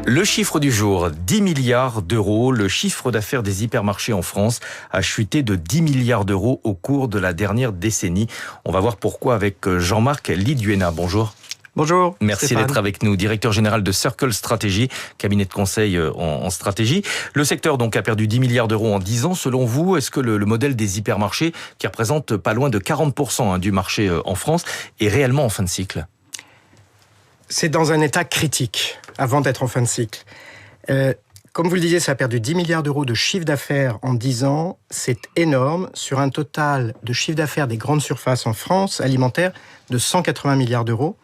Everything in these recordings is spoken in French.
Le chiffre du jour, 10 milliards d'euros. Le chiffre d'affaires des hypermarchés en France a chuté de 10 milliards d'euros au cours de la dernière décennie. On va voir pourquoi avec Jean-Marc Liduena. Bonjour. Bonjour. Merci Stéphane. d'être avec nous, directeur général de Circle Strategy, cabinet de conseil en stratégie. Le secteur donc a perdu 10 milliards d'euros en 10 ans. Selon vous, est-ce que le modèle des hypermarchés, qui représente pas loin de 40% du marché en France, est réellement en fin de cycle ? C'est dans un état critique, avant d'être en fin de cycle. Comme vous le disiez, ça a perdu 10 milliards d'euros de chiffre d'affaires en 10 ans. C'est énorme, sur un total de chiffre d'affaires des grandes surfaces en France, alimentaire, de 180 milliards d'euros.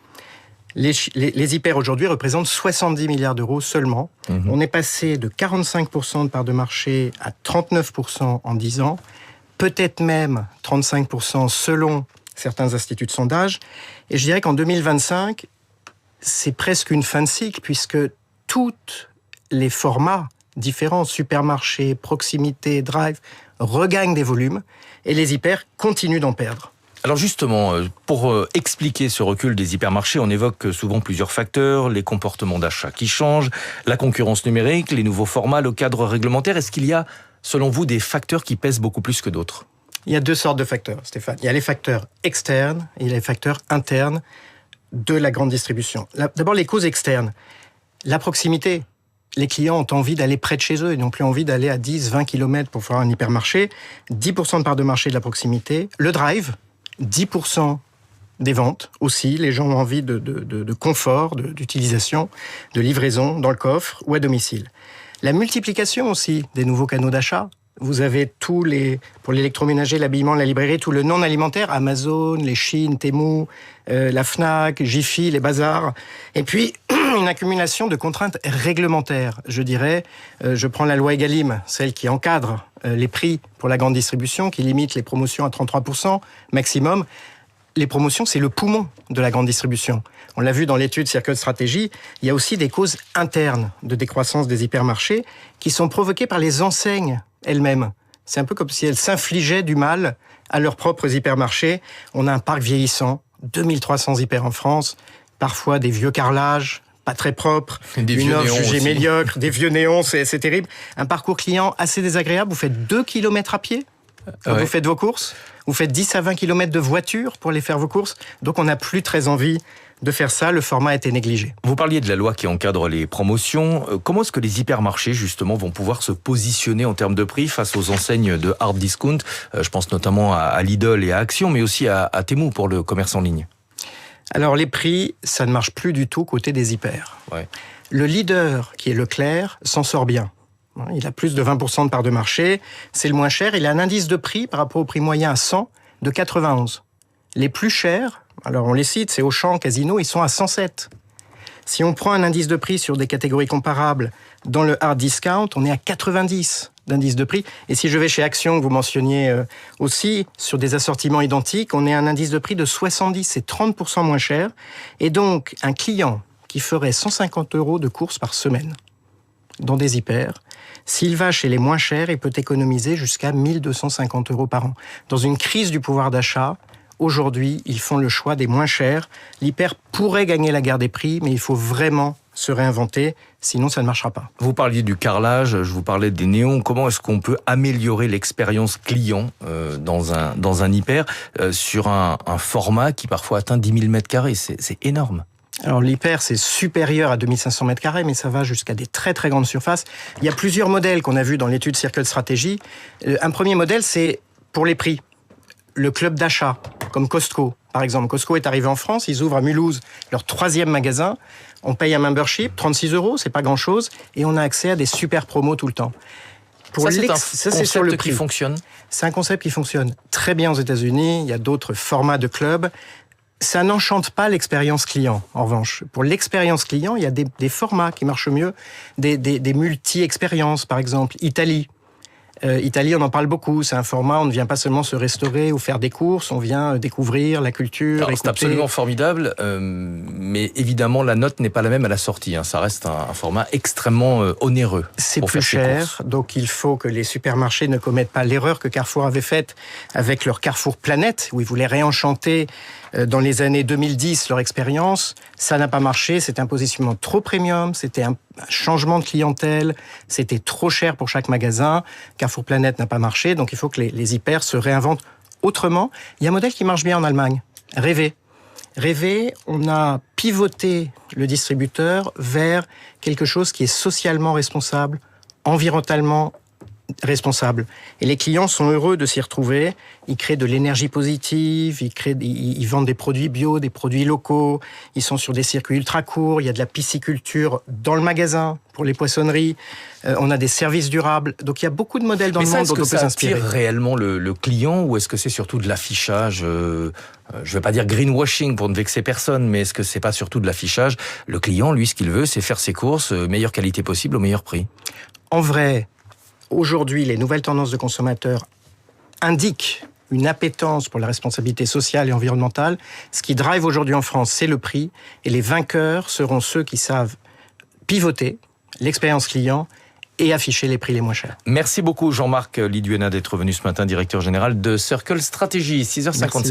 Les hyper aujourd'hui représentent 70 milliards d'euros seulement. On est passé de 45% de part de marché à 39% en 10 ans, peut-être même 35% selon certains instituts de sondage. Et je dirais qu'en 2025, c'est presque une fin de cycle, puisque tous les formats différents, supermarchés, proximité, drive, regagnent des volumes, et les hyper continuent d'en perdre. Alors justement, pour expliquer ce recul des hypermarchés, on évoque souvent plusieurs facteurs, les comportements d'achat qui changent, la concurrence numérique, les nouveaux formats, le cadre réglementaire. Est-ce qu'il y a, selon vous, des facteurs qui pèsent beaucoup plus que d'autres ? Il y a deux sortes de facteurs, Stéphane. Il y a les facteurs externes et les facteurs internes de la grande distribution. D'abord, les causes externes. La proximité. Les clients ont envie d'aller près de chez eux. Ils n'ont plus envie d'aller à 10, 20 km pour faire un hypermarché. 10% de part de marché de la proximité. Le drive, 10% des ventes aussi. Les gens ont envie de confort, d'utilisation, de livraison dans le coffre ou à domicile. La multiplication aussi des nouveaux canaux d'achat. Vous avez pour l'électroménager, l'habillement, la librairie, tout le non alimentaire, Amazon, les Chine, Temu, la Fnac, Jiffy, les bazars. Et puis, une accumulation de contraintes réglementaires, je dirais. Je prends la loi Egalim, celle qui encadre les prix pour la grande distribution, qui limite les promotions à 33% maximum. Les promotions, c'est le poumon de la grande distribution. On l'a vu dans l'étude Circle Strategy, il y a aussi des causes internes de décroissance des hypermarchés qui sont provoquées par les enseignes elles-mêmes. C'est un peu comme si elles s'infligeaient du mal à leurs propres hypermarchés. On a un parc vieillissant, 2300 hyper en France, parfois des vieux carrelages, pas très propres, une offre jugée médiocre, des vieux néons, c'est terrible. Un parcours client assez désagréable, vous faites 2 km à pied quand vous faites vos courses, vous faites 10 à 20 km de voiture pour aller faire vos courses, donc on n'a plus très envie de faire ça, le format a été négligé. Vous parliez de la loi qui encadre les promotions. Comment est-ce que les hypermarchés, justement, vont pouvoir se positionner en termes de prix face aux enseignes de hard discount ? Je pense notamment à Lidl et à Action, mais aussi à Temu pour le commerce en ligne. Alors les prix, ça ne marche plus du tout côté des hyper. Le leader, qui est Leclerc, s'en sort bien. Il a plus de 20% de part de marché, c'est le moins cher. Il a un indice de prix par rapport au prix moyen à 100 de 91. Les plus chers, alors on les cite, c'est Auchan, Casino, ils sont à 107. Si on prend un indice de prix sur des catégories comparables dans le hard discount, on est à 90 d'indice de prix. Et si je vais chez Action, que vous mentionniez aussi, sur des assortiments identiques, on est à un indice de prix de 70, c'est 30% moins cher. Et donc, un client qui ferait 150 € de courses par semaine dans des hyper, s'il va chez les moins chers, il peut économiser jusqu'à 1250 € par an. Dans une crise du pouvoir d'achat, aujourd'hui, ils font le choix des moins chers. L'hyper pourrait gagner la guerre des prix, mais il faut vraiment se réinventer, sinon ça ne marchera pas. Vous parliez du carrelage, je vous parlais des néons. Comment est-ce qu'on peut améliorer l'expérience client dans un hyper sur un format qui parfois atteint 10 000 m²? C'est énorme. Alors l'hyper, c'est supérieur à 2500 m², mais ça va jusqu'à des très très grandes surfaces. Il y a plusieurs modèles qu'on a vus dans l'étude Circle Strategy. Un premier modèle, c'est pour les prix. Le club d'achat, comme Costco, par exemple. Costco est arrivé en France, ils ouvrent à Mulhouse leur 3e magasin. On paye un membership, 36 €, c'est pas grand-chose, et on a accès à des super promos tout le temps. C'est sur le prix qui fonctionne. C'est un concept qui fonctionne très bien aux États-Unis. Il y a d'autres formats de clubs. Ça n'enchante pas l'expérience client, en revanche. Pour l'expérience client, il y a des formats qui marchent mieux, des multi-expériences, par exemple. Italie, on en parle beaucoup. C'est un format, on ne vient pas seulement se restaurer ou faire des courses, on vient découvrir la culture. Alors, c'est absolument formidable, mais évidemment, la note n'est pas la même à la sortie. Ça reste un format extrêmement onéreux. C'est plus cher, donc il faut que les supermarchés ne commettent pas l'erreur que Carrefour avait faite avec leur Carrefour Planète, où ils voulaient réenchanter dans les années 2010 leur expérience. Ça n'a pas marché, c'était un positionnement trop premium, c'était un changement de clientèle, c'était trop cher pour chaque magasin. Carrefour Planète n'a pas marché, donc il faut que les hyper se réinventent autrement. Il y a un modèle qui marche bien en Allemagne, Rewe. Rewe, on a pivoté le distributeur vers quelque chose qui est socialement responsable, environnementalement responsable. Et les clients sont heureux de s'y retrouver. Ils créent de l'énergie positive, ils vendent des produits bio, des produits locaux, ils sont sur des circuits ultra courts, il y a de la pisciculture dans le magasin pour les poissonneries, on a des services durables. Donc il y a beaucoup de modèles dans le monde dont on peut s'inspirer. Est-ce que ça attire réellement le client ou est-ce que c'est surtout de l'affichage je ne vais pas dire greenwashing pour ne vexer personne, mais est-ce que c'est pas surtout de l'affichage? Le client, lui, ce qu'il veut, c'est faire ses courses, meilleure qualité possible, au meilleur prix. En vrai, aujourd'hui, les nouvelles tendances de consommateurs indiquent une appétence pour la responsabilité sociale et environnementale. Ce qui drive aujourd'hui en France, c'est le prix. Et les vainqueurs seront ceux qui savent pivoter l'expérience client et afficher les prix les moins chers. Merci beaucoup Jean-Marc Liduena d'être venu ce matin, directeur général de Circle Strategy. 6h57.